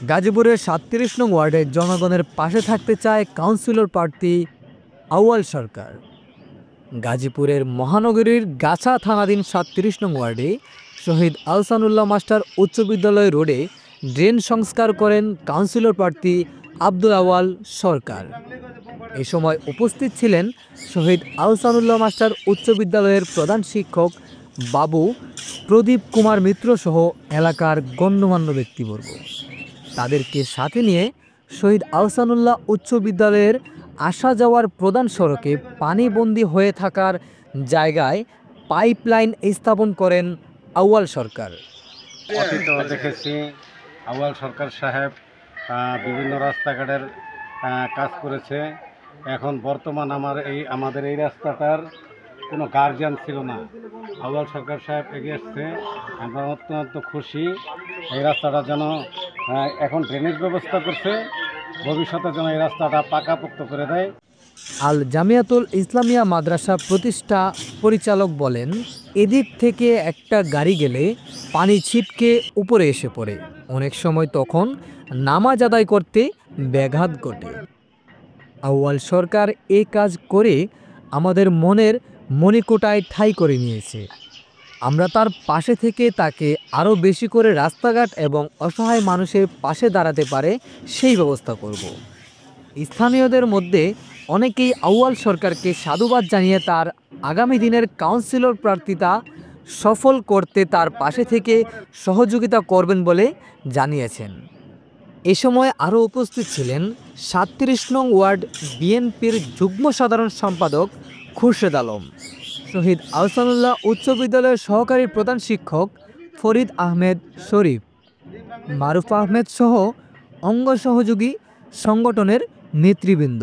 গাজীপুরের ৩৭ নং ওয়ার্ডে জনগণের পাশে থাকতে চায় কাউন্সিলর প্রার্থী আউয়াল সরকার। গাজীপুরের মহানগরীর গাছা থানাধীন ৩৭ নং ওয়ার্ডে শহীদ আহসানুল্লাহ মাস্টার উচ্চ বিদ্যালয় রোডে ড্রেন সংস্কার করেন কাউন্সিলর প্রার্থী আব্দুল আউয়াল সরকার। এ সময় উপস্থিত ছিলেন শহীদ আহসানুল্লাহ মাস্টার উচ্চ বিদ্যালয়ের প্রধান শিক্ষক বাবু প্রদীপ কুমার মিত্র সহ এলাকার গণ্যমান্য ব্যক্তিবর্গ। তাদেরকে সাথে নিয়ে শহীদ আহসানুল্লাহ উচ্চ বিদ্যালয়ের আসা যাওয়ার প্রধান সড়কে পানিবন্দী হয়ে থাকার জায়গায় পাইপলাইন স্থাপন করেন আউয়াল সরকার। অতীত দেখেছি আউয়াল সরকার সাহেব বিভিন্ন রাস্তাঘাটের কাজ করেছে। এখন বর্তমান আমাদের এই রাস্তাটার কোনো গার্জিয়ান ছিল না, আউয়াল সরকার সাহেব এগিয়ে এসছে। আমরা অত্যন্ত খুশি। এই রাস্তাটা যেন এখন ড্রেনেজ ব্যবস্থা করছে, ভবিষ্যতে যেন এই রাস্তাটা পাকাপোক্ত করে দেয়। আল জামিয়াতুল ইসলামিয়া মাদ্রাসা প্রতিষ্ঠা পরিচালক বলেন, এদিক থেকে একটা গাড়ি গেলে পানি ছিটকে উপরে এসে পড়ে, অনেক সময় তখন নামাজ আদায় করতে ব্যাঘাত ঘটে। আউয়াল সরকার এই কাজ করে আমাদের মনের মণিকোটায় ঠাঁই করে নিয়েছে। আমরা তার পাশে থেকে তাকে আরও বেশি করে রাস্তাঘাট এবং অসহায় মানুষের পাশে দাঁড়াতে পারে সেই ব্যবস্থা করব। স্থানীয়দের মধ্যে অনেকেই আউয়াল সরকারকে সাধুবাদ জানিয়ে তার আগামী দিনের কাউন্সিলর প্রার্থিতা সফল করতে তার পাশে থেকে সহযোগিতা করবেন বলে জানিয়েছেন। এ সময় আরও উপস্থিত ছিলেন ৩৭ নং ওয়ার্ড বিএনপির যুগ্ম সাধারণ সম্পাদক খুরশেদ আলম, শহীদ আহসানুল্লাহ উচ্চ বিদ্যালয়ের সহকারী প্রধান শিক্ষক ফরিদ আহমেদ শরীফ, মারুফ আহমেদ সহ অঙ্গ সহযোগী সংগঠনের নেতৃবৃন্দ।